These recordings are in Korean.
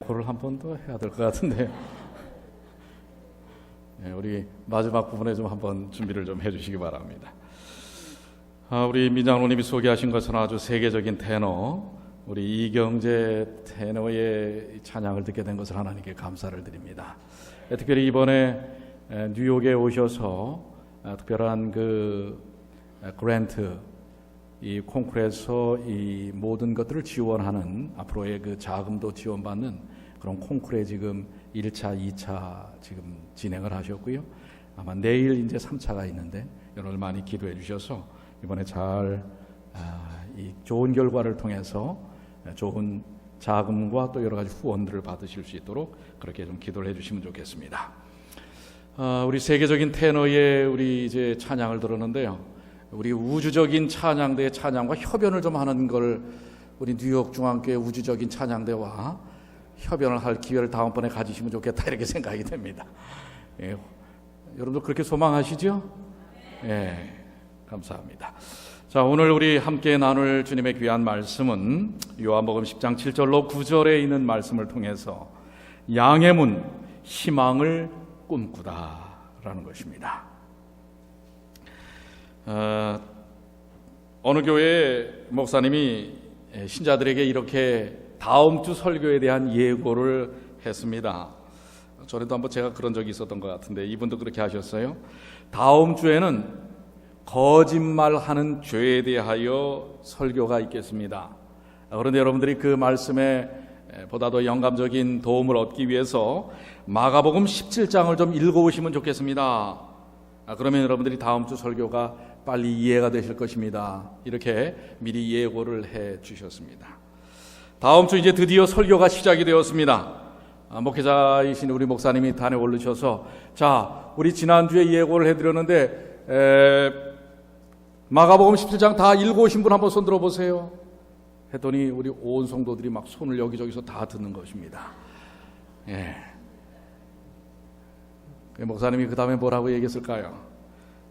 그걸 한 번 더 해야 될 것 같은데 우리 마지막 부분에 좀 한번 준비를 좀 해주시기 바랍니다. 우리 민장로님이 소개하신 것은 아주 세계적인 테너, 우리 이경재 테너의 찬양을 듣게 된 것을 하나님께 감사를 드립니다. 특별히 이번에 뉴욕에 오셔서 특별한 그 그랜트, 이 콩쿠르에서 이 모든 것들을 지원하는, 앞으로의 그 자금도 지원받는 그런 콩쿠르에 지금 1차, 2차 지금 진행을 하셨고요. 아마 내일 이제 3차가 있는데 여러분 많이 기도해 주셔서 이번에 잘 이 좋은 결과를 통해서 좋은 자금과 또 여러 가지 후원들을 받으실 수 있도록 그렇게 좀 기도를 해주시면 좋겠습니다. 우리 세계적인 테너의 우리 이제 찬양을 들었는데요. 우리 우주적인 찬양대의 찬양과 협연을 좀 하는 걸 우리 뉴욕 중앙교회 우주적인 찬양대와 협연을 할 기회를 다음번에 가지시면 좋겠다 이렇게 생각이 됩니다. 여러분들 그렇게 소망하시죠? 감사합니다. 자, 오늘 우리 함께 나눌 주님의 귀한 말씀은 요한복음 10장 7절로 9절에 있는 말씀을 통해서 양의 문, 희망을 꿈꾸다 라는 것입니다. 어느 교회 목사님이 신자들에게 이렇게 다음 주 설교에 대한 예고를 했습니다. 전에도 한번 제가 그런 적이 있었던 것 같은데 이분도 그렇게 하셨어요. 다음 주에는 거짓말하는 죄에 대하여 설교가 있겠습니다. 그런데 여러분들이 그 말씀에 보다 더 영감적인 도움을 얻기 위해서 마가복음 17장을 좀 읽어보시면 좋겠습니다. 그러면 여러분들이 다음 주 설교가 빨리 이해가 되실 것입니다. 이렇게 미리 예고를 해 주셨습니다. 다음 주 이제 드디어 설교가 시작이 되었습니다. 목회자이신 우리 목사님이 단에 오르셔서, 자, 우리 지난주에 예고를 해드렸는데 마가복음 17장 다 읽어오신 분 한번 손 들어보세요 했더니 우리 온 성도들이 막 손을 여기저기서 다 듣는 것입니다. 목사님이 그 다음에 뭐라고 얘기했을까요?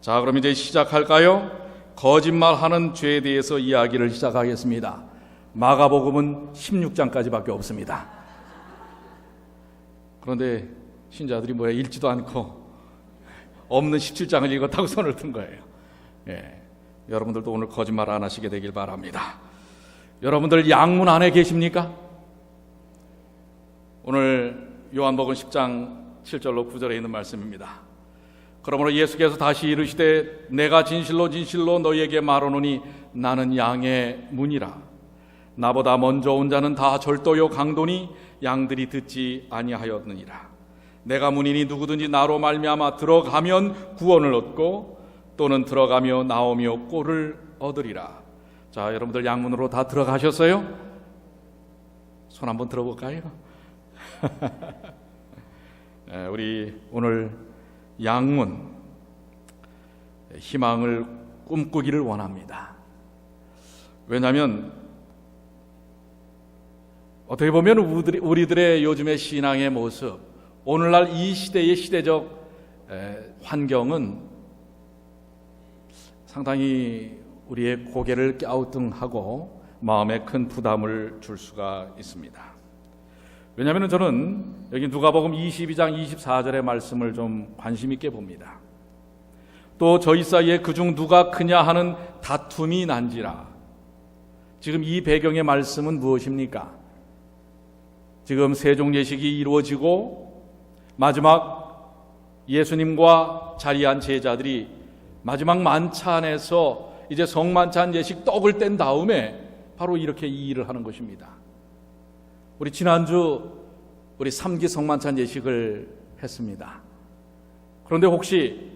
자, 그럼 이제 시작할까요? 거짓말하는 죄에 대해서 이야기를 시작하겠습니다. 마가복음은 16장까지밖에 없습니다. 그런데 신자들이 뭐야, 읽지도 않고 없는 17장을 읽었다고 손을 든 거예요. 여러분들도 오늘 거짓말 안 하시게 되길 바랍니다. 여러분들 양문 안에 계십니까? 오늘 요한복음 10장 7절로 9절에 있는 말씀입니다. 그러므로 예수께서 다시 이르시되 내가 진실로 진실로 너희에게 말하노니 나는 양의 문이라. 나보다 먼저 온 자는 다 절도요 강도니 양들이 듣지 아니하였느니라. 내가 문이니 누구든지 나로 말미암아 들어가면 구원을 얻고 또는 들어가며 나오며 꼴을 얻으리라. 자, 여러분들 양문으로 다 들어가셨어요? 손 한번 들어볼까요? 우리 오늘 양문, 희망을 꿈꾸기를 원합니다. 왜냐하면 어떻게 보면 우리들의 요즘의 신앙의 모습, 오늘날 이 시대의 시대적 환경은 상당히 우리의 고개를 갸우뚱하고 마음에 큰 부담을 줄 수가 있습니다. 왜냐하면 저는 여기 누가복음 22장 24절의 말씀을 좀 관심 있게 봅니다. 또 저희 사이에 그중 누가 크냐 하는 다툼이 난지라. 지금 이 배경의 말씀은 무엇입니까? 지금 세종 예식이 이루어지고 마지막 예수님과 자리한 제자들이 마지막 만찬에서 이제 성만찬 예식 떡을 뗀 다음에 바로 이렇게 이 일을 하는 것입니다. 우리 지난주 우리 3기 성만찬 예식을 했습니다. 그런데 혹시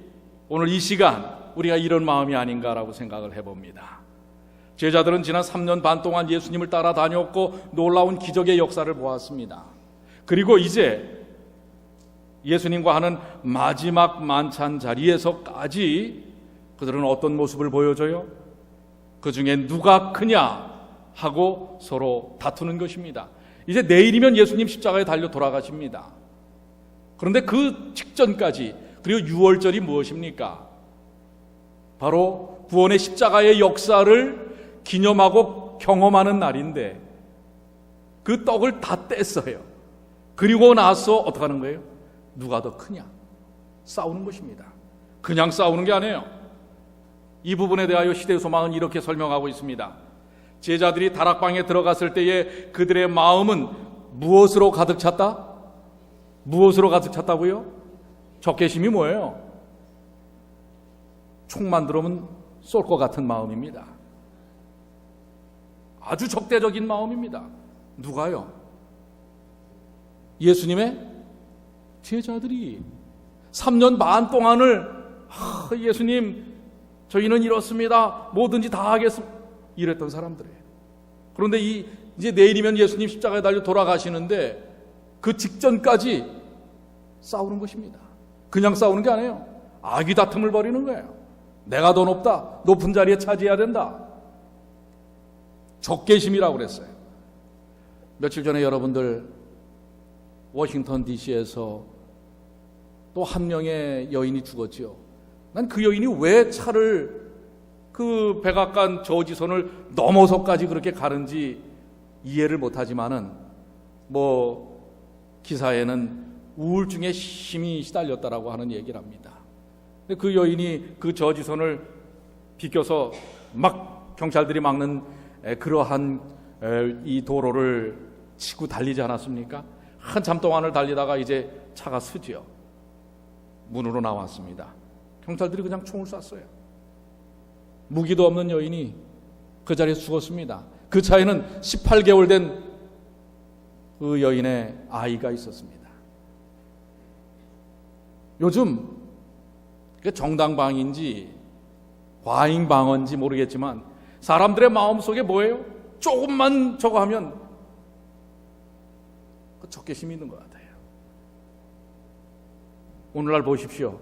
오늘 이 시간 우리가 이런 마음이 아닌가라고 생각을 해봅니다. 제자들은 지난 3년 반 동안 예수님을 따라다녔고 놀라운 기적의 역사를 보았습니다. 그리고 이제 예수님과 하는 마지막 만찬 자리에서까지 그들은 어떤 모습을 보여줘요? 그 중에 누가 크냐 하고 서로 다투는 것입니다. 이제 내일이면 예수님 십자가에 달려 돌아가십니다. 그런데 그 직전까지, 그리고 6월절이 무엇입니까? 바로 구원의 십자가의 역사를 기념하고 경험하는 날인데 그 떡을 다 뗐어요. 그리고 나서 어떻게 하는 거예요? 누가 더 크냐? 싸우는 것입니다. 그냥 싸우는 게 아니에요. 이 부분에 대하여 시대의 소망은 이렇게 설명하고 있습니다. 제자들이 다락방에 들어갔을 때에 그들의 마음은 무엇으로 가득 찼다? 무엇으로 가득 찼다고요? 적개심이 뭐예요? 총만 들어오면 쏠 것 같은 마음입니다. 아주 적대적인 마음입니다. 누가요? 예수님의 제자들이 3년 반 동안을 예수님 저희는 이렇습니다. 뭐든지 다 하겠습니다. 이랬던 사람들이에요. 그런데 이제 내일이면 예수님 십자가에 달려 돌아가시는데 그 직전까지 싸우는 것입니다. 그냥 싸우는 게 아니에요. 악의 다툼을 벌이는 거예요. 내가 더 높다. 높은 자리에 차지해야 된다. 적개심이라고 그랬어요. 며칠 전에 여러분들 워싱턴 DC에서 또 한 명의 여인이 죽었지요. 난 그 여인이 왜 차를 그 백악관 저지선을 넘어서까지 그렇게 가는지 이해를 못하지만은 뭐 기사에는 우울증에 심히 시달렸다라고 하는 얘기를 합니다. 근데 그 여인이 그 저지선을 비껴서 막 경찰들이 막는 그러한 이 도로를 치고 달리지 않았습니까? 한참 동안을 달리다가 이제 차가 서지요. 문으로 나왔습니다. 경찰들이 그냥 총을 쐈어요. 무기도 없는 여인이 그 자리에서 죽었습니다. 그 차에는 18개월 된 그 여인의 아이가 있었습니다. 요즘 정당방인지 과잉방어인지 모르겠지만 사람들의 마음속에 뭐예요? 조금만 저거 하면 적개심이 있는 것 같아요. 오늘날 보십시오.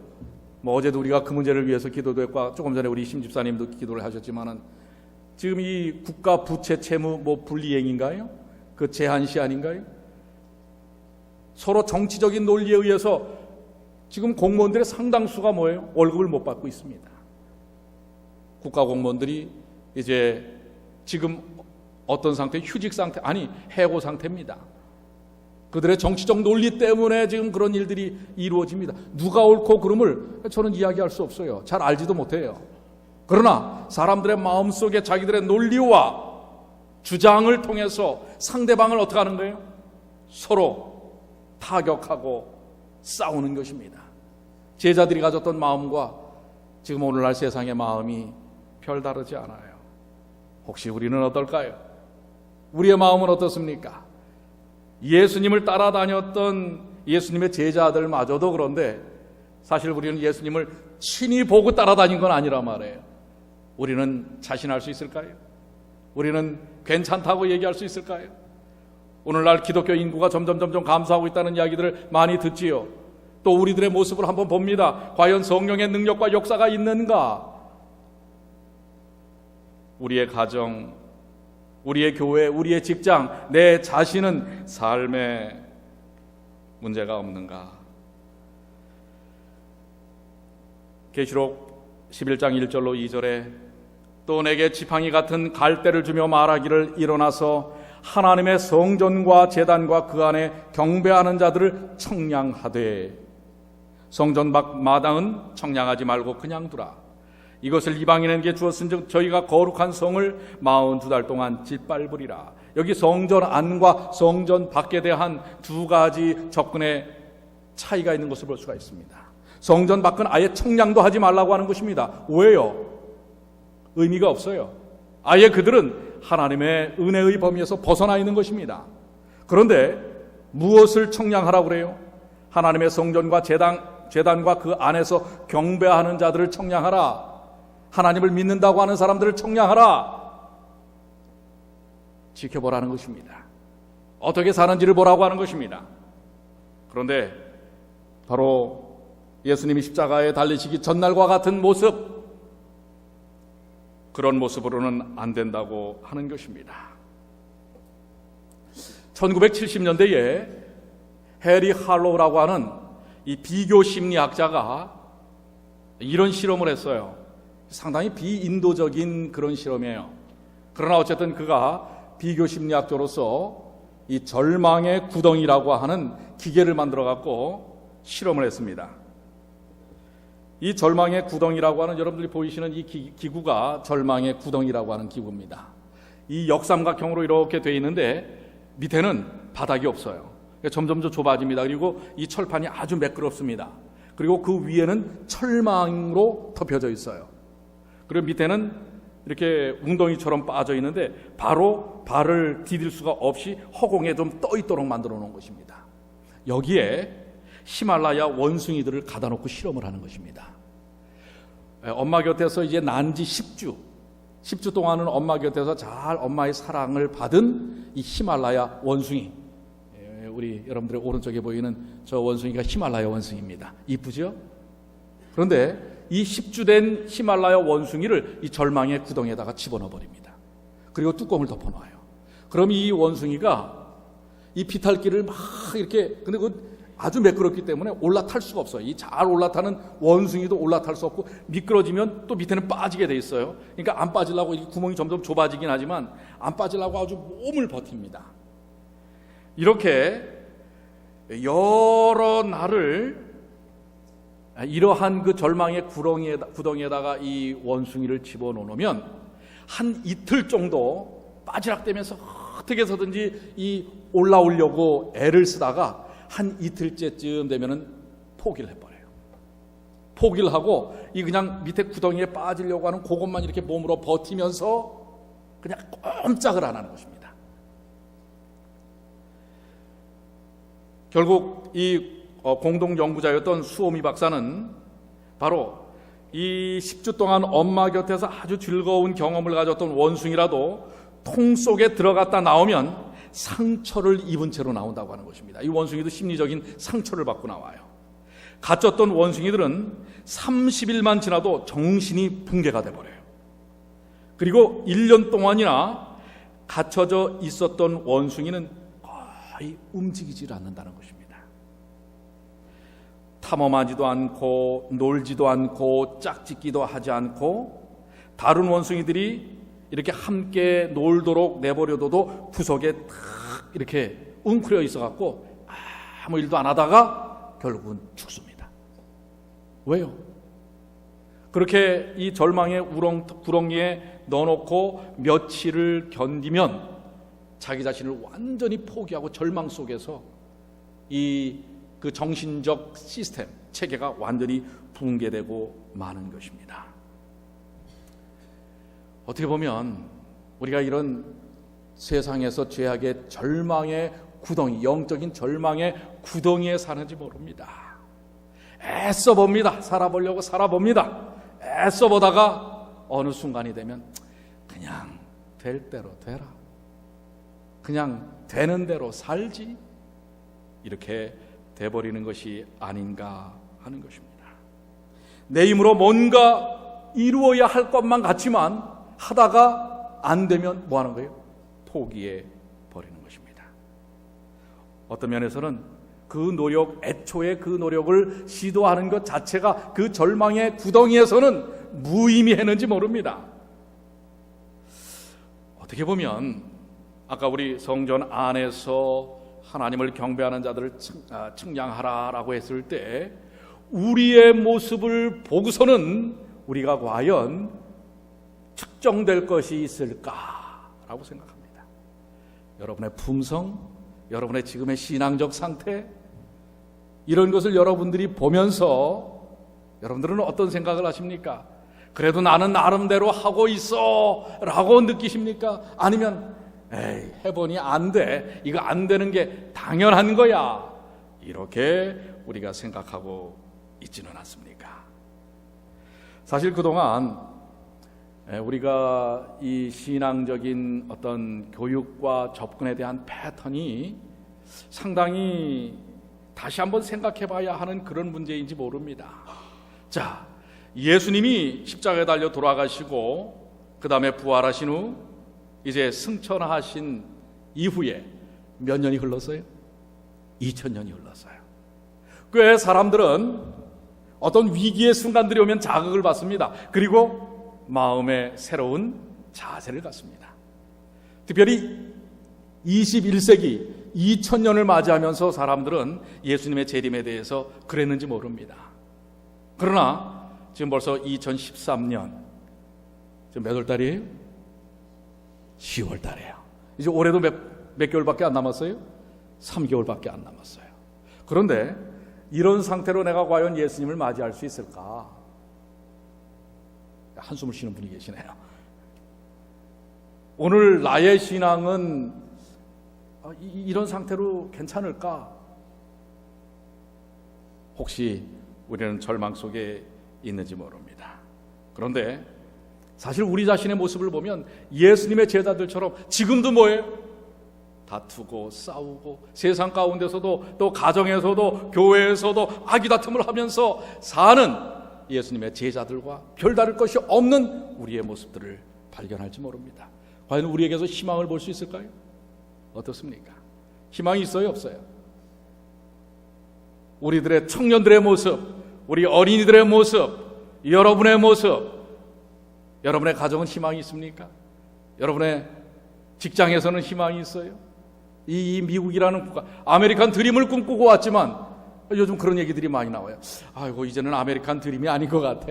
뭐 어제도 우리가 그 문제를 위해서 기도도 했고 조금 전에 우리 심 집사님도 기도를 하셨지만은 지금 이 국가 부채 채무 뭐 분리행인가요? 그 제한 시한인가요? 서로 정치적인 논리에 의해서 지금 공무원들의 상당수가 뭐예요? 월급을 못 받고 있습니다. 국가 공무원들이 이제 지금 어떤 상태? 휴직 상태, 아니 해고 상태입니다. 그들의 정치적 논리 때문에 지금 그런 일들이 이루어집니다. 누가 옳고 그름을 저는 이야기할 수 없어요. 잘 알지도 못해요. 그러나 사람들의 마음속에 자기들의 논리와 주장을 통해서 상대방을 어떻게 하는 거예요? 서로 타격하고 싸우는 것입니다. 제자들이 가졌던 마음과 지금 오늘날 세상의 마음이 별다르지 않아요. 혹시 우리는 어떨까요? 우리의 마음은 어떻습니까? 예수님을 따라다녔던 예수님의 제자들마저도 그런데 사실 우리는 예수님을 친히 보고 따라다닌 건 아니란 말이에요. 우리는 자신할 수 있을까요? 우리는 괜찮다고 얘기할 수 있을까요? 오늘날 기독교 인구가 점점 감소하고 있다는 이야기들을 많이 듣지요. 또 우리들의 모습을 한번 봅니다. 과연 성령의 능력과 역사가 있는가? 우리의 가정, 우리의 교회, 우리의 직장, 내 자신은 삶에 문제가 없는가? 계시록 11장 1절로 2절에 또 내게 지팡이 같은 갈대를 주며 말하기를 일어나서 하나님의 성전과 제단과 그 안에 경배하는 자들을 청량하되 성전 밖 마당은 청량하지 말고 그냥 두라. 이것을 이방인에게 주었은즉 저희가 거룩한 성을 42달 동안 짓밟으리라. 여기 성전 안과 성전 밖에 대한 두 가지 접근의 차이가 있는 것을 볼 수가 있습니다. 성전 밖은 아예 청량도 하지 말라고 하는 것입니다. 왜요? 의미가 없어요. 아예 그들은 하나님의 은혜의 범위에서 벗어나 있는 것입니다. 그런데 무엇을 청량하라고 그래요? 하나님의 성전과 제단과 그 안에서 경배하는 자들을 청량하라. 하나님을 믿는다고 하는 사람들을 청량하라. 지켜보라는 것입니다. 어떻게 사는지를 보라고 하는 것입니다. 그런데 바로 예수님이 십자가에 달리시기 전날과 같은 모습, 그런 모습으로는 안 된다고 하는 것입니다. 1970년대에 해리 할로우라고 하는 이 비교 심리학자가 이런 실험을 했어요. 상당히 비인도적인 그런 실험이에요. 그러나 어쨌든 그가 비교 심리학자로서 이 절망의 구덩이라고 하는 기계를 만들어 갖고 실험을 했습니다. 이 절망의 구덩이라고 하는, 여러분들이 보이시는 이 기구가 절망의 구덩이라고 하는 기구입니다. 이 역삼각형으로 이렇게 돼 있는데 밑에는 바닥이 없어요. 점점 더 좁아집니다. 그리고 이 철판이 아주 매끄럽습니다. 그리고 그 위에는 철망으로 덮여져 있어요. 그리고 밑에는 이렇게 웅덩이처럼 빠져 있는데 바로 발을 디딜 수가 없이 허공에 좀 떠 있도록 만들어 놓은 것입니다. 여기에 히말라야 원숭이들을 가다 놓고 실험을 하는 것입니다. 엄마 곁에서 이제 난지 10주 동안은 엄마 곁에서 잘 엄마의 사랑을 받은 이 히말라야 원숭이, 우리 여러분들의 오른쪽에 보이는 저 원숭이가 히말라야 원숭이입니다. 이쁘죠? 그런데 이 10주 된 히말라야 원숭이를 이 절망의 구덩이에다가 집어넣어 버립니다. 그리고 뚜껑을 덮어놔요. 그럼 이 원숭이가 이 비탈길을 막 이렇게, 근데 그 아주 매끄럽기 때문에 올라탈 수가 없어요. 이 잘 올라타는 원숭이도 올라탈 수 없고 미끄러지면 또 밑에는 빠지게 돼 있어요. 그러니까 안 빠지려고 이 구멍이 점점 좁아지긴 하지만 안 빠지려고 아주 몸을 버팁니다. 이렇게 여러 날을 이러한 그 절망의 구덩이에다가 이 원숭이를 집어넣으면 한 이틀 정도 빠지락대면서 어떻게 해서든지 이 올라오려고 애를 쓰다가 한 이틀째쯤 되면은 포기를 해버려요. 포기를 하고 이 그냥 밑에 구덩이에 빠지려고 하는 그것만 이렇게 몸으로 버티면서 그냥 꼼짝을 안 하는 것입니다. 결국 이 공동 연구자였던 수오미 박사는 바로 이 10주 동안 엄마 곁에서 아주 즐거운 경험을 가졌던 원숭이라도 통 속에 들어갔다 나오면 상처를 입은 채로 나온다고 하는 것입니다. 이 원숭이도 심리적인 상처를 받고 나와요. 갇혔던 원숭이들은 30일만 지나도 정신이 붕괴가 돼버려요. 그리고 1년 동안이나 갇혀져 있었던 원숭이는 거의 움직이질 않는다는 것입니다. 탐험하지도 않고 놀지도 않고 짝짓기도 하지 않고 다른 원숭이들이 이렇게 함께 놀도록 내버려둬도 구석에 탁 이렇게 웅크려 있어갖고 아무 일도 안 하다가 결국은 죽습니다. 왜요? 그렇게 이 절망의 구렁이에 넣어놓고 며칠을 견디면 자기 자신을 완전히 포기하고 절망 속에서 그 정신적 시스템, 체계가 완전히 붕괴되고 마는 것입니다. 어떻게 보면 우리가 이런 세상에서 죄악의 절망의 구덩이, 영적인 절망의 구덩이에 사는지 모릅니다. 애써봅니다. 살아보려고 살아봅니다. 애써보다가 어느 순간이 되면 그냥 될 대로 되라, 그냥 되는 대로 살지, 이렇게 돼버리는 것이 아닌가 하는 것입니다. 내 힘으로 뭔가 이루어야 할 것만 같지만 하다가 안 되면 뭐 하는 거예요? 포기해 버리는 것입니다. 어떤 면에서는 그 노력, 애초에 그 노력을 시도하는 것 자체가 그 절망의 구덩이에서는 무의미했는지 모릅니다. 어떻게 보면 아까 우리 성전 안에서 하나님을 경배하는 자들을 측량하라라고 했을 때 우리의 모습을 보고서는 우리가 과연 측정될 것이 있을까라고 생각합니다. 여러분의 품성, 여러분의 지금의 신앙적 상태, 이런 것을 여러분들이 보면서 여러분들은 어떤 생각을 하십니까? 그래도 나는 나름대로 하고 있어 라고 느끼십니까? 아니면 에이, 해보니 안 돼, 이거 안 되는 게 당연한 거야, 이렇게 우리가 생각하고 있지는 않습니까? 사실 그동안 우리가 이 신앙적인 어떤 교육과 접근에 대한 패턴이 상당히 다시 한번 생각해 봐야 하는 그런 문제인지 모릅니다. 자, 예수님이 십자가에 달려 돌아가시고 그 다음에 부활하신 후 이제 승천하신 이후에 몇 년이 흘렀어요? 2000년이 흘렀어요. 꽤 사람들은 어떤 위기의 순간들이 오면 자극을 받습니다. 그리고 마음의 새로운 자세를 갖습니다. 특별히 21세기 2000년을 맞이하면서 사람들은 예수님의 재림에 대해서 그랬는지 모릅니다. 그러나 지금 벌써 2013년, 지금 몇 월 달이에요? 10월 달이에요. 이제 올해도 몇 개월밖에 안 남았어요? 3개월밖에 안 남았어요. 그런데 이런 상태로 내가 과연 예수님을 맞이할 수 있을까? 한숨을 쉬는 분이 계시네요. 오늘 나의 신앙은 이런 상태로 괜찮을까? 혹시 우리는 절망 속에 있는지 모릅니다. 그런데 사실 우리 자신의 모습을 보면 예수님의 제자들처럼 지금도 뭐예요? 다투고 싸우고 세상 가운데서도 또 가정에서도 교회에서도 아기다툼을 하면서 사는 예수님의 제자들과 별다를 것이 없는 우리의 모습들을 발견할지 모릅니다. 과연 우리에게서 희망을 볼 수 있을까요? 어떻습니까? 희망이 있어요, 없어요? 우리들의 청년들의 모습, 우리 어린이들의 모습, 여러분의 모습, 여러분의 가정은 희망이 있습니까? 여러분의 직장에서는 희망이 있어요? 이 미국이라는 국가, 아메리칸 드림을 꿈꾸고 왔지만 요즘 그런 얘기들이 많이 나와요. 아이고, 이제는 아메리칸 드림이 아닌 것 같아.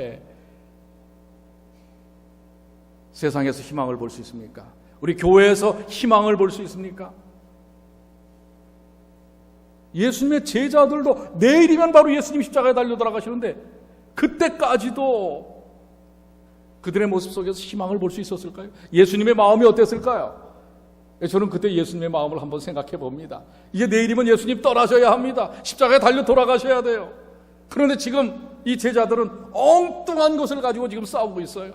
세상에서 희망을 볼 수 있습니까? 우리 교회에서 희망을 볼 수 있습니까? 예수님의 제자들도 내일이면 바로 예수님 십자가에 달려 돌아가시는데 그때까지도 그들의 모습 속에서 희망을 볼 수 있었을까요? 예수님의 마음이 어땠을까요? 저는 그때 예수님의 마음을 한번 생각해 봅니다. 이제 내일이면 예수님 떠나셔야 합니다. 십자가에 달려 돌아가셔야 돼요. 그런데 지금 이 제자들은 엉뚱한 것을 가지고 지금 싸우고 있어요.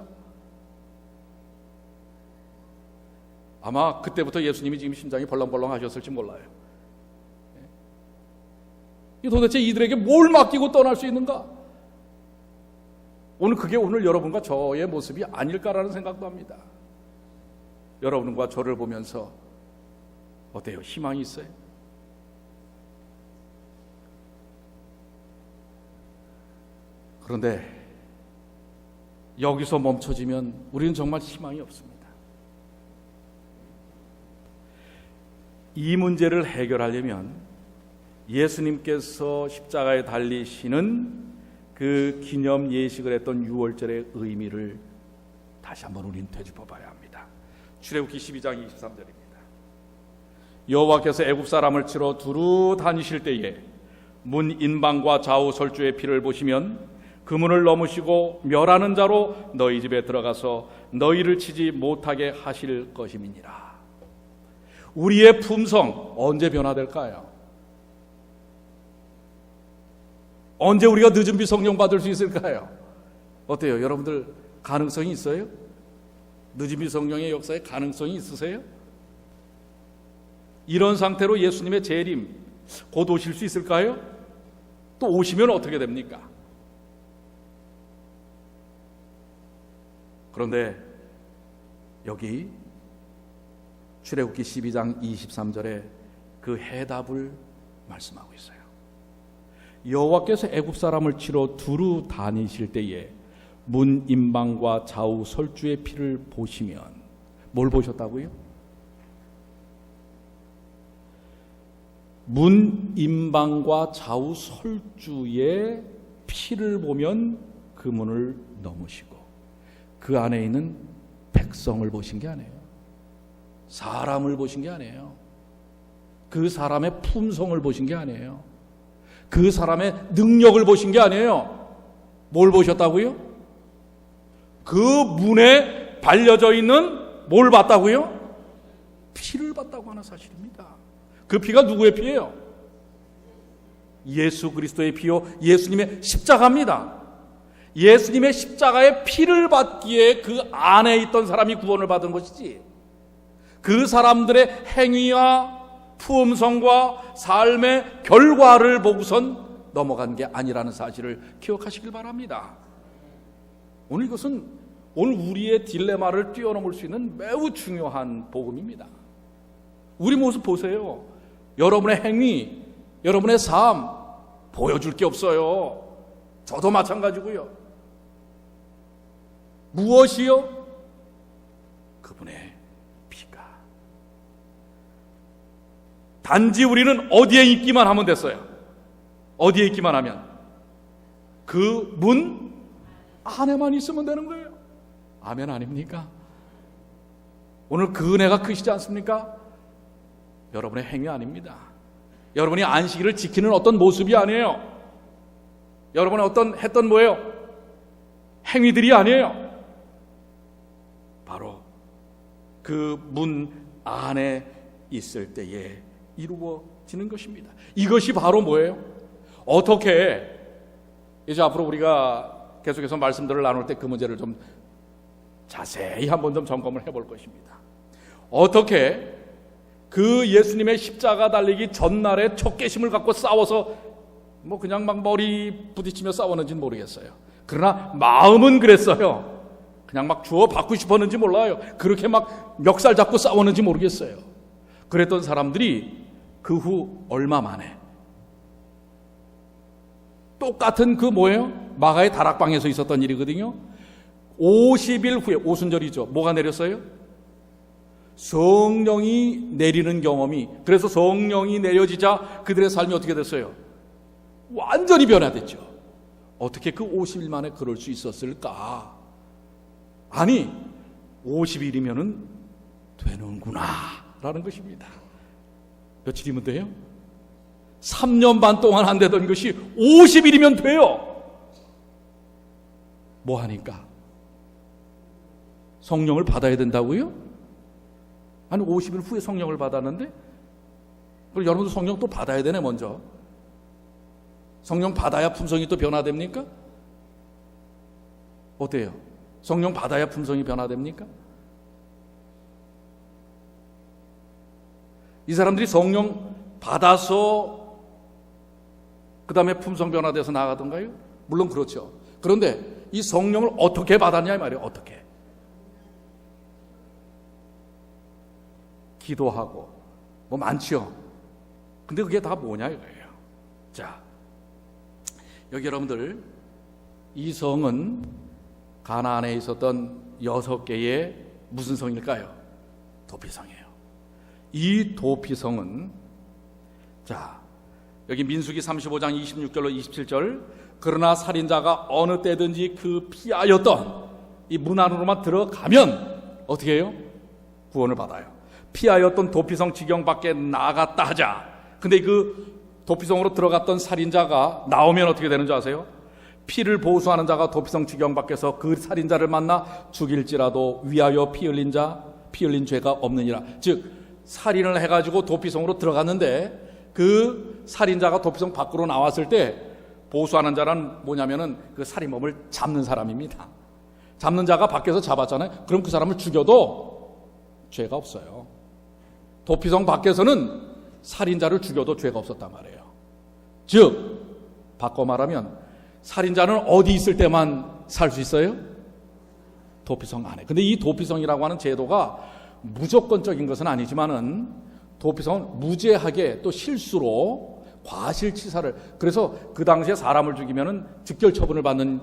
아마 그때부터 예수님이 지금 심장이 벌렁벌렁 하셨을지 몰라요. 도대체 이들에게 뭘 맡기고 떠날 수 있는가? 그게 오늘 여러분과 저의 모습이 아닐까라는 생각도 합니다. 여러분과 저를 보면서 어때요? 희망이 있어요? 그런데 여기서 멈춰지면 우리는 정말 희망이 없습니다. 이 문제를 해결하려면 예수님께서 십자가에 달리시는 그 기념 예식을 했던 유월절의 의미를 다시 한번 우리는 되짚어 봐야 합니다. 출애굽기 12장 23절입니다. 여호와께서 애굽 사람을 치러 두루 다니실 때에 문 인방과 좌우 설주의 피를 보시면 그 문을 넘으시고 멸하는 자로 너희 집에 들어가서 너희를 치지 못하게 하실 것임이니라. 우리의 품성 언제 변화될까요? 언제 우리가 늦은 비 성령 받을 수 있을까요? 어때요? 여러분들 가능성이 있어요? 늦은 비 성령의 역사에 가능성이 있으세요? 이런 상태로 예수님의 재림 곧 오실 수 있을까요? 또 오시면 어떻게 됩니까? 그런데 여기 출애굽기 12장 23절에 그 해답을 말씀하고 있어요. 여호와께서 애굽 사람을 치러 두루 다니실 때에 문 인방과 좌우 설주의 피를 보시면 뭘 보셨다고요? 문 인방과 좌우 설주의 피를 보면 그 문을 넘으시고 그 안에 있는 백성을 보신 게 아니에요. 사람을 보신 게 아니에요. 그 사람의 품성을 보신 게 아니에요. 그 사람의 능력을 보신 게 아니에요. 뭘 보셨다고요? 그 문에 발려져 있는 뭘 봤다고요? 피를 봤다고 하는 사실입니다. 그 피가 누구의 피예요? 예수 그리스도의 피요, 예수님의 십자가입니다. 예수님의 십자가의 피를 받기에 그 안에 있던 사람이 구원을 받은 것이지, 그 사람들의 행위와 품성과 삶의 결과를 보고선 넘어간 게 아니라는 사실을 기억하시길 바랍니다. 오늘 이것은 오늘 우리의 딜레마를 뛰어넘을 수 있는 매우 중요한 복음입니다. 우리 모습 보세요. 여러분의 행위, 여러분의 삶 보여줄 게 없어요. 저도 마찬가지고요. 무엇이요? 그분의 피가. 단지 우리는 어디에 있기만 하면 됐어요. 어디에 있기만 하면 그 문 안에만 있으면 되는 거예요. 아멘 아닙니까? 오늘 그 은혜가 크시지 않습니까? 여러분의 행위 아닙니다. 여러분이 안식일을 지키는 어떤 모습이 아니에요. 여러분의 어떤 했던 뭐예요? 행위들이 아니에요. 바로 그 문 안에 있을 때에 이루어지는 것입니다. 이것이 바로 뭐예요? 어떻게 이제 앞으로 우리가 계속해서 말씀들을 나눌 때 그 문제를 좀 자세히 한번 좀 점검을 해볼 것입니다. 어떻게 그 예수님의 십자가 달리기 전날에 척개심을 갖고 싸워서 뭐 그냥 막 머리 부딪히며 싸웠는지는 모르겠어요. 그러나 마음은 그랬어요. 그냥 막 주워 받고 싶었는지 몰라요. 그렇게 막 멱살 잡고 싸웠는지 모르겠어요. 그랬던 사람들이 그 후 얼마 만에 똑같은 그 뭐예요? 마가의 다락방에서 있었던 일이거든요. 50일 후에, 오순절이죠. 뭐가 내렸어요? 성령이 내리는 경험이. 그래서 성령이 내려지자 그들의 삶이 어떻게 됐어요? 완전히 변화됐죠. 어떻게 그 50일 만에 그럴 수 있었을까? 아니 50일이면은 되는구나 라는 것입니다. 며칠이면 돼요? 3년 반 동안 안 되던 것이 50일이면 돼요. 뭐 하니까? 성령을 받아야 된다고요? 아니 50일 후에 성령을 받았는데 그럼 여러분도 성령 또 받아야 되네. 먼저 성령 받아야 품성이 또 변화됩니까? 어때요? 성령 받아야 품성이 변화됩니까? 이 사람들이 성령 받아서 그 다음에 품성 변화돼서 나아가던가요? 물론 그렇죠. 그런데 이 성령을 어떻게 받았냐 이 말이에요. 어떻게? 기도하고 뭐 많지요. 근데 그게 다 뭐냐 이거예요. 자, 여기 여러분들 이 성은 가나안에 있었던 6개의 무슨 성일까요? 도피성이에요. 이 도피성은 자, 여기 민수기 35장 26절로 27절 그러나 살인자가 어느 때든지 그 피하였던 이 문 안으로만 들어가면 어떻게 해요? 구원을 받아요. 피하였던 도피성 지경 밖에 나갔다 하자. 근데 그 도피성으로 들어갔던 살인자가 나오면 어떻게 되는 줄 아세요? 피를 보수하는 자가 도피성 지경 밖에서 그 살인자를 만나 죽일지라도 위하여 피 흘린 죄가 없느니라. 즉 살인을 해가지고 도피성으로 들어갔는데 그 살인자가 도피성 밖으로 나왔을 때 보수하는 자는 뭐냐면은 그 살인범을 잡는 사람입니다. 잡는 자가 밖에서 잡았잖아요. 그럼 그 사람을 죽여도 죄가 없어요. 도피성 밖에서는 살인자를 죽여도 죄가 없었단 말이에요. 즉 바꿔 말하면 살인자는 어디 있을 때만 살 수 있어요? 도피성 안에. 근데 이 도피성이라고 하는 제도가 무조건적인 것은 아니지만은 도피성은 무죄하게 또 실수로 과실치사를, 그래서 그 당시에 사람을 죽이면은 즉결 처분을 받는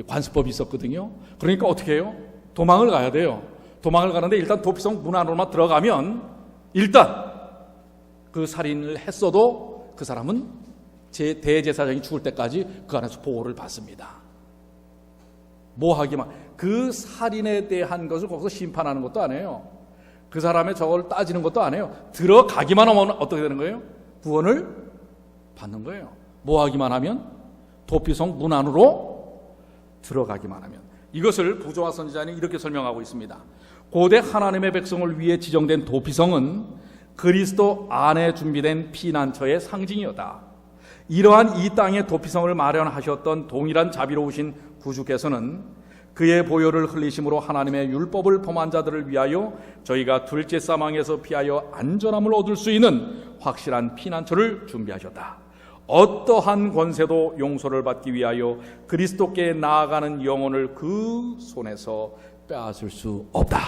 관습법이 있었거든요. 그러니까 어떻게 해요? 도망을 가야 돼요. 도망을 가는데 일단 도피성 문 안으로만 들어가면 일단 그 살인을 했어도 그 사람은 대제사장이 죽을 때까지 그 안에서 보호를 받습니다. 뭐 하기만, 그 살인에 대한 것을 거기서 심판하는 것도 아니에요. 그 사람의 저걸 따지는 것도 아니에요. 들어가기만 하면 어떻게 되는 거예요? 구원을 받는 거예요. 뭐 하기만 하면? 도피성 문 안으로 들어가기만 하면. 이것을 부조와 선지자는 이렇게 설명하고 있습니다. 고대 하나님의 백성을 위해 지정된 도피성은 그리스도 안에 준비된 피난처의 상징이었다. 이러한 이 땅의 도피성을 마련하셨던 동일한 자비로우신 구주께서는 그의 보혈을 흘리심으로 하나님의 율법을 범한 자들을 위하여 저희가 둘째 사망에서 피하여 안전함을 얻을 수 있는 확실한 피난처를 준비하셨다. 어떠한 권세도 용서를 받기 위하여 그리스도께 나아가는 영혼을 그 손에서 빼앗을 수 없다.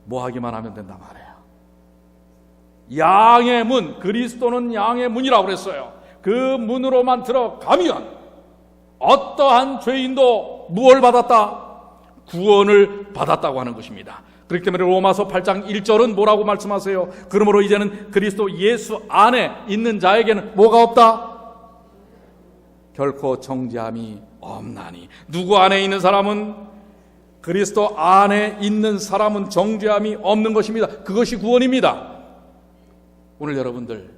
뭐 하기만 하면 된단 말이에요. 양의 문, 그리스도는 양의 문이라고 그랬어요. 그 문으로만 들어가면 어떠한 죄인도 무엇을 받았다? 구원을 받았다고 하는 것입니다. 그렇기 때문에 로마서 8장 1절은 뭐라고 말씀하세요? 그러므로 이제는 그리스도 예수 안에 있는 자에게는 뭐가 없다? 결코 정죄함이 없나니. 누구 안에 있는 사람은? 그리스도 안에 있는 사람은 정죄함이 없는 것입니다. 그것이 구원입니다. 오늘 여러분들,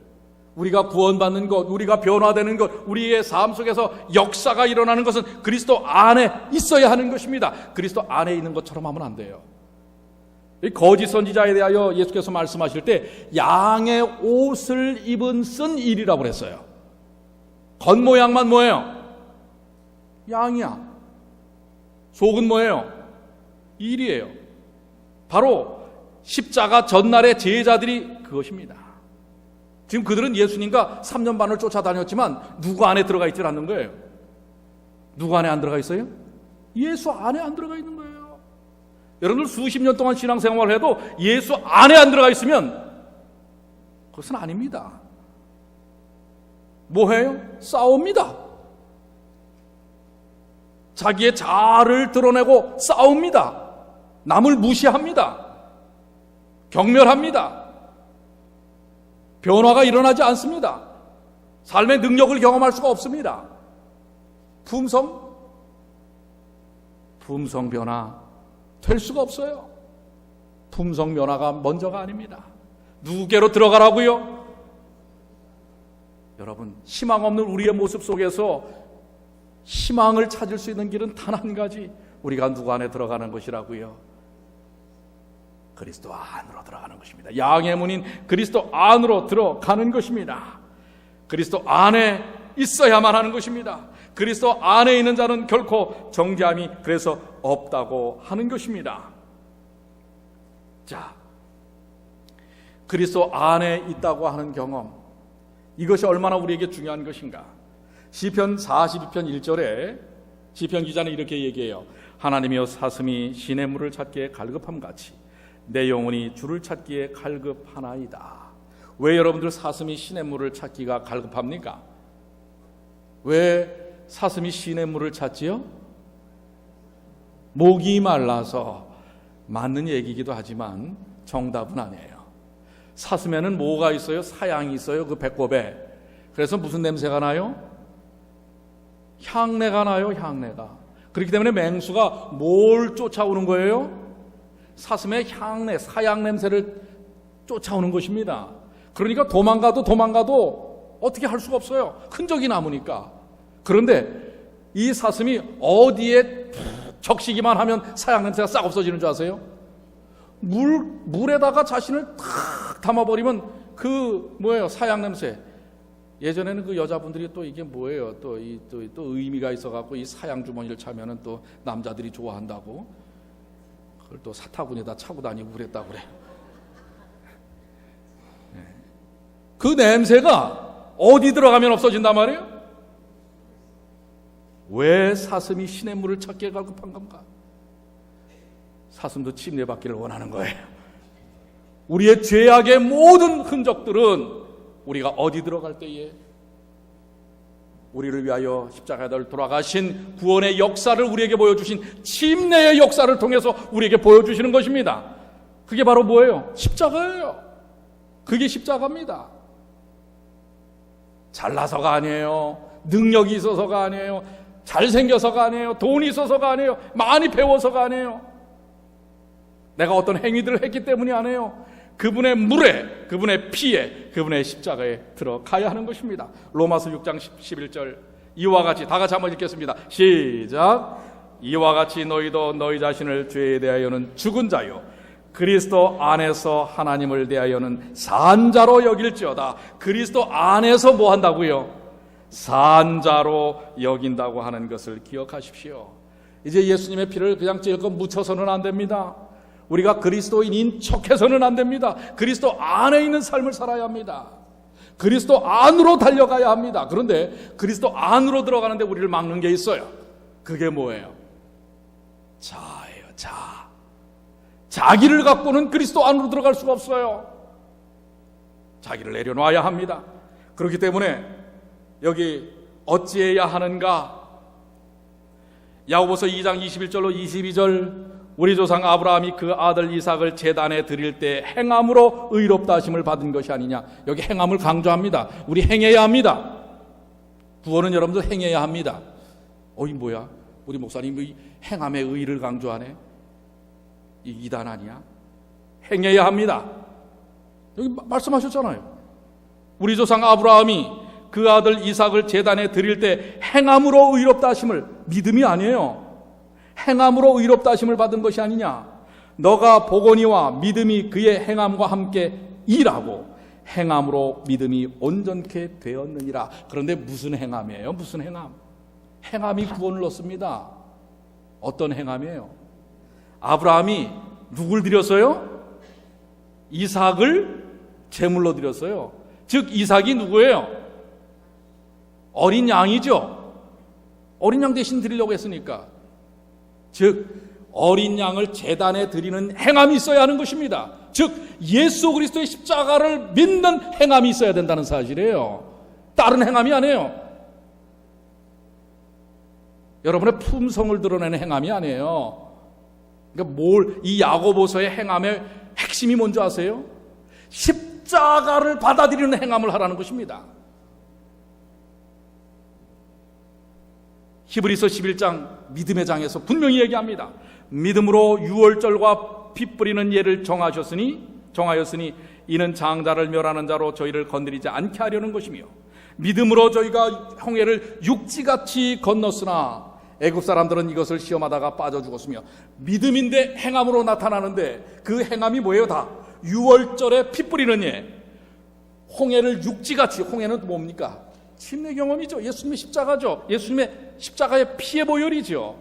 우리가 구원받는 것, 우리가 변화되는 것, 우리의 삶 속에서 역사가 일어나는 것은 그리스도 안에 있어야 하는 것입니다. 그리스도 안에 있는 것처럼 하면 안 돼요. 이 거짓 선지자에 대하여 예수께서 말씀하실 때 양의 옷을 입은 쓴 일이라고 그랬어요. 겉모양만 뭐예요? 양이야. 속은 뭐예요? 일이에요. 바로 십자가 전날의 제자들이 그것입니다. 지금 그들은 예수님과 3년 반을 쫓아다녔지만 누구 안에 들어가 있지 않는 거예요. 누구 안에 안 들어가 있어요? 예수 안에 안 들어가 있는 거예요. 여러분들 수십 년 동안 신앙생활을 해도 예수 안에 안 들어가 있으면 그것은 아닙니다. 뭐해요? 싸웁니다. 자기의 자아를 드러내고 싸웁니다. 남을 무시합니다. 경멸합니다. 변화가 일어나지 않습니다. 삶의 능력을 경험할 수가 없습니다. 품성 변화 될 수가 없어요. 품성 변화가 먼저가 아닙니다. 누구께로 들어가라고요? 여러분, 희망 없는 우리의 모습 속에서 희망을 찾을 수 있는 길은 단 한 가지, 우리가 누구 안에 들어가는 것이라고요? 그리스도 안으로 들어가는 것입니다. 양의 문인 그리스도 안으로 들어가는 것입니다. 그리스도 안에 있어야만 하는 것입니다. 그리스도 안에 있는 자는 결코 정죄함이 그래서 없다고 하는 것입니다. 자, 그리스도 안에 있다고 하는 경험, 이것이 얼마나 우리에게 중요한 것인가. 시편 42편 1절에 시편 기자는 이렇게 얘기해요. 하나님이여, 사슴이 시냇물을 찾기에 갈급함같이 내 영혼이 주를 찾기에 갈급하나이다. 왜 여러분들 사슴이 시냇물을 찾기가 갈급합니까? 왜 사슴이 시냇물을 찾지요? 목이 말라서. 맞는 얘기이기도 하지만 정답은 아니에요. 사슴에는 뭐가 있어요? 사양이 있어요. 그 배꼽에. 그래서 무슨 냄새가 나요? 향내가 나요. 향내가. 그렇기 때문에 맹수가 뭘 쫓아오는 거예요? 사슴의 향내, 사양 냄새를 쫓아오는 것입니다. 그러니까 도망가도 어떻게 할 수가 없어요. 흔적이 남으니까. 그런데 이 사슴이 어디에 적시기만 하면 사양 냄새가 싹 없어지는 줄 아세요? 물에다가 자신을 탁 담아버리면 그 뭐예요? 사양 냄새. 예전에는 그 여자분들이 또 이게 뭐예요? 또 의미가 있어갖고 이 사양 주머니를 차면은 또 남자들이 좋아한다고. 그걸 또 사타구니에다 차고 다니고 그랬다고 그래요. 그 냄새가 어디 들어가면 없어진단 말이에요? 왜 사슴이 시냇물을 찾기에 갈급한 건가? 사슴도 침례받기를 원하는 거예요. 우리의 죄악의 모든 흔적들은 우리가 어디 들어갈 때에 우리를 위하여 십자가에 돌아가신 구원의 역사를 우리에게 보여주신 침례의 역사를 통해서 우리에게 보여주시는 것입니다. 그게 바로 뭐예요? 십자가예요. 그게 십자가입니다. 잘나서가 아니에요. 능력이 있어서가 아니에요. 잘생겨서가 아니에요. 돈이 있어서가 아니에요. 많이 배워서가 아니에요. 내가 어떤 행위들을 했기 때문이 아니에요. 그분의 물에, 그분의 피에, 그분의 십자가에 들어가야 하는 것입니다. 로마서 6장 11절, 이와 같이 다 같이 한번 읽겠습니다. 시작. 이와 같이 너희도 너희 자신을 죄에 대하여는 죽은 자요 그리스도 안에서 하나님을 대하여는 산 자로 여길지어다. 그리스도 안에서 뭐 한다고요? 산 자로 여긴다고 하는 것을 기억하십시오. 이제 예수님의 피를 그냥 찔끔 묻혀서는 안 됩니다. 우리가 그리스도인인 척해서는 안 됩니다. 그리스도 안에 있는 삶을 살아야 합니다. 그리스도 안으로 달려가야 합니다. 그런데 그리스도 안으로 들어가는데 우리를 막는 게 있어요. 그게 뭐예요? 자예요. 자기를 갖고는 그리스도 안으로 들어갈 수가 없어요. 자기를 내려놔야 합니다. 그렇기 때문에 여기 어찌해야 하는가? 야고보서 2장 21절로 22절 우리 조상 아브라함이 그 아들 이삭을 제단에 드릴 때 행함으로 의롭다 하심을 받은 것이 아니냐. 여기 행함을 강조합니다. 우리 행해야 합니다. 구원은 여러분들 행해야 합니다. 어이 뭐야? 우리 목사님이 행함의 의를 강조하네. 이 이단 아니야? 행해야 합니다. 여기 말씀하셨잖아요. 우리 조상 아브라함이 그 아들 이삭을 제단에 드릴 때 행함으로 의롭다 하심을, 믿음이 아니에요. 행함으로 의롭다 하심을 받은 것이 아니냐. 너가 보거니와 믿음이 그의 행함과 함께 일하고 행함으로 믿음이 온전케 되었느니라. 그런데 무슨 행함이에요? 무슨 행함? 행함이 구원을 얻습니다. 어떤 행함이에요? 아브라함이 누굴 드렸어요? 이삭을 제물로 드렸어요. 즉 이삭이 누구예요? 어린 양이죠. 어린 양 대신 드리려고 했으니까. 즉 어린 양을 제단에 드리는 행함이 있어야 하는 것입니다. 즉 예수 그리스도의 십자가를 믿는 행함이 있어야 된다는 사실이에요. 다른 행함이 아니에요. 여러분의 품성을 드러내는 행함이 아니에요. 그러니까 이 야고보서의 행함의 핵심이 뭔지 아세요? 십자가를 받아들이는 행함을 하라는 것입니다. 히브리서 11장 믿음의 장에서 분명히 얘기합니다. 믿음으로 유월절과 피 뿌리는 예를 정하였으니 이는 장자를 멸하는 자로 저희를 건드리지 않게 하려는 것이며 믿음으로 저희가 홍해를 육지같이 건넜으나 애굽 사람들은 이것을 시험하다가 빠져 죽었으며. 믿음인데 행함으로 나타나는데 그 행함이 뭐예요? 다 유월절에 피 뿌리는 예, 홍해를 육지같이. 홍해는 뭡니까? 침례 경험이죠. 예수님의 십자가죠. 예수님의 십자가의 피의 보혈이죠.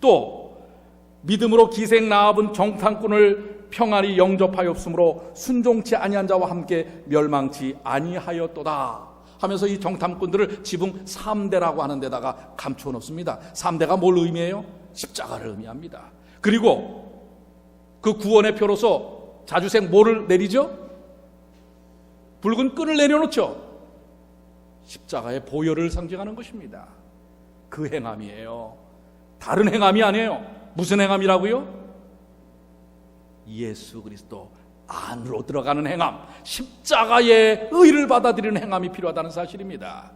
또 믿음으로 기생 라합은 정탐꾼을 평안히 영접하였으므로 순종치 아니한 자와 함께 멸망치 아니하였도다 하면서 이 정탐꾼들을 지붕 3대라고 하는 데다가 감춰 놓습니다. 3대가 뭘 의미해요? 십자가를 의미합니다. 그리고 그 구원의 표로서 자주색 뭐를 내리죠? 붉은 끈을 내려놓죠. 십자가의 보혈을 상징하는 것입니다. 그 행함이에요. 다른 행함이 아니에요. 무슨 행함이라고요? 예수 그리스도 안으로 들어가는 행함, 십자가의 의를 받아들이는 행함이 필요하다는 사실입니다.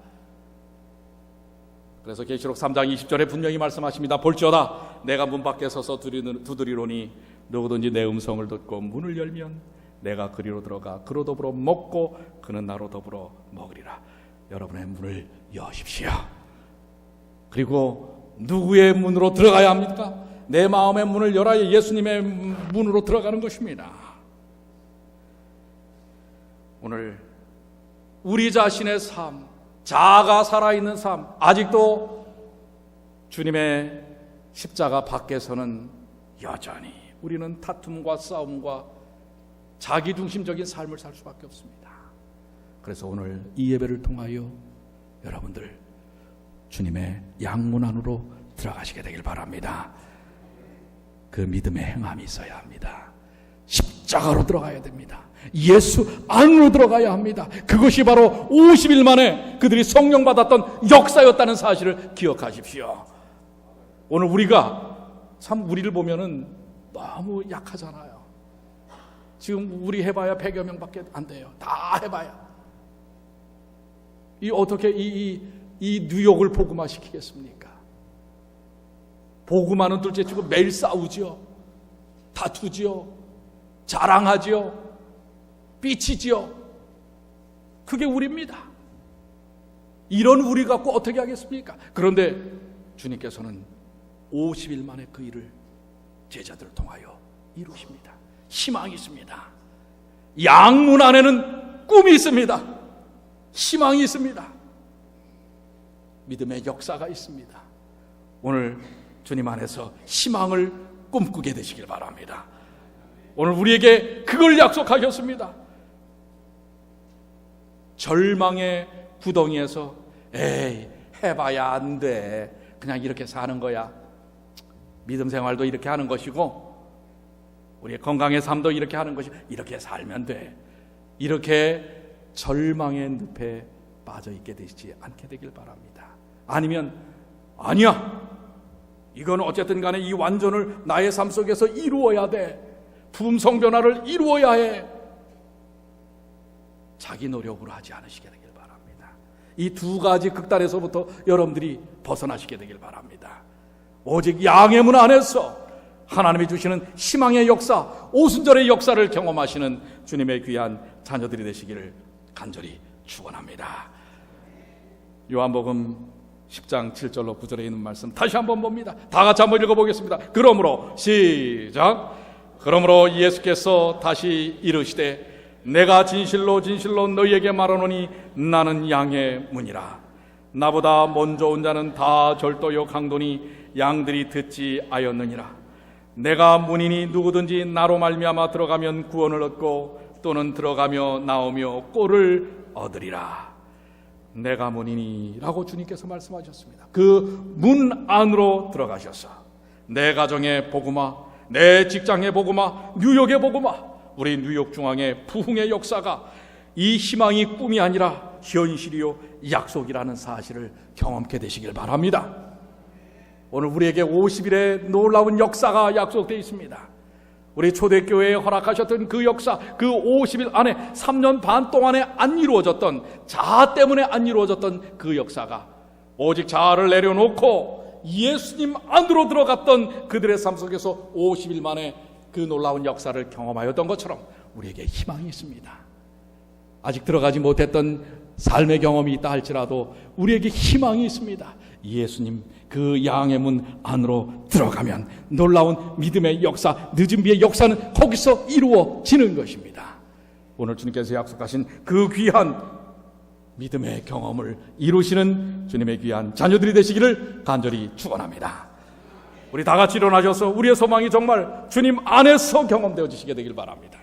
그래서 계시록 3장 20절에 분명히 말씀하십니다. 볼지어다 내가 문 밖에 서서 두드리노니 누구든지 내 음성을 듣고 문을 열면 내가 그리로 들어가 그로 더불어 먹고 그는 나로 더불어 먹으리라. 여러분의 문을 여십시오. 그리고 누구의 문으로 들어가야 합니까? 내 마음의 문을 열어야 예수님의 문으로 들어가는 것입니다. 오늘 우리 자신의 삶, 자아가 살아있는 삶, 아직도 주님의 십자가 밖에서는 여전히 우리는 다툼과 싸움과 자기중심적인 삶을 살 수밖에 없습니다. 그래서 오늘 이 예배를 통하여 여러분들 주님의 양문 안으로 들어가시게 되길 바랍니다. 그 믿음의 행함이 있어야 합니다. 십자가로 들어가야 됩니다. 예수 안으로 들어가야 합니다. 그것이 바로 50일 만에 그들이 성령 받았던 역사였다는 사실을 기억하십시오. 오늘 우리가 참 우리를 보면은 너무 약하잖아요. 지금 우리 해봐야 100여 명밖에 안 돼요. 다 해봐야. 어떻게 이 뉴욕을 복음화 시키겠습니까? 복음화는 둘째치고 매일 싸우지요. 다투지요. 자랑하지요. 삐치지요. 그게 우리입니다. 이런 우리 갖고 어떻게 하겠습니까? 그런데 주님께서는 50일 만에 그 일을 제자들을 통하여 이루십니다. 희망이 있습니다. 양문 안에는 꿈이 있습니다. 희망이 있습니다. 믿음의 역사가 있습니다. 오늘 주님 안에서 희망을 꿈꾸게 되시길 바랍니다. 오늘 우리에게 그걸 약속하셨습니다. 절망의 구덩이에서 에이 해봐야 안 돼, 그냥 이렇게 사는 거야, 믿음 생활도 이렇게 하는 것이고 우리의 건강의 삶도 이렇게 하는 것이고 이렇게 살면 돼, 이렇게 절망의 늪에 빠져 있게 되지 않게 되길 바랍니다. 아니면 아니야, 이건 어쨌든 간에 이 완전을 나의 삶 속에서 이루어야 돼. 품성 변화를 이루어야 해. 자기 노력으로 하지 않으시게 되길 바랍니다. 이 두 가지 극단에서부터 여러분들이 벗어나시게 되길 바랍니다. 오직 양의 문 안에서 하나님이 주시는 희망의 역사, 오순절의 역사를 경험하시는 주님의 귀한 자녀들이 되시기를 간절히 축원합니다. 요한복음 10장 7절로 9절에 있는 말씀 다시 한번 봅니다. 다 같이 한번 읽어보겠습니다. 그러므로 시작. 그러므로 예수께서 다시 이르시되 내가 진실로 진실로 너희에게 말하노니 나는 양의 문이라. 나보다 먼저 온 자는 다 절도요 강도니 양들이 듣지 아였느니라. 내가 문이니 누구든지 나로 말미암아 들어가면 구원을 얻고 또는 들어가며 나오며 꼴을 얻으리라. 내가 문이니 라고 주님께서 말씀하셨습니다. 그 문 안으로 들어가셔서 내 가정의 복음화, 내 직장의 복음화, 뉴욕의 복음화, 우리 뉴욕 중앙의 부흥의 역사가 이 희망이 꿈이 아니라 현실이요 약속이라는 사실을 경험케 되시길 바랍니다. 오늘 우리에게 50일의 놀라운 역사가 약속되어 있습니다. 우리 초대교회에 허락하셨던 그 역사, 그 50일 안에 3년 반 동안에 안 이루어졌던, 자아 때문에 안 이루어졌던 그 역사가 오직 자아를 내려놓고 예수님 안으로 들어갔던 그들의 삶 속에서 50일 만에 그 놀라운 역사를 경험하였던 것처럼 우리에게 희망이 있습니다. 아직 들어가지 못했던 삶의 경험이 있다 할지라도 우리에게 희망이 있습니다. 예수님 그 양의 문 안으로 들어가면 놀라운 믿음의 역사, 늦은 비의 역사는 거기서 이루어지는 것입니다. 오늘 주님께서 약속하신 그 귀한 믿음의 경험을 이루시는 주님의 귀한 자녀들이 되시기를 간절히 축원합니다. 우리 다 같이 일어나셔서 우리의 소망이 정말 주님 안에서 경험되어지시게 되길 바랍니다.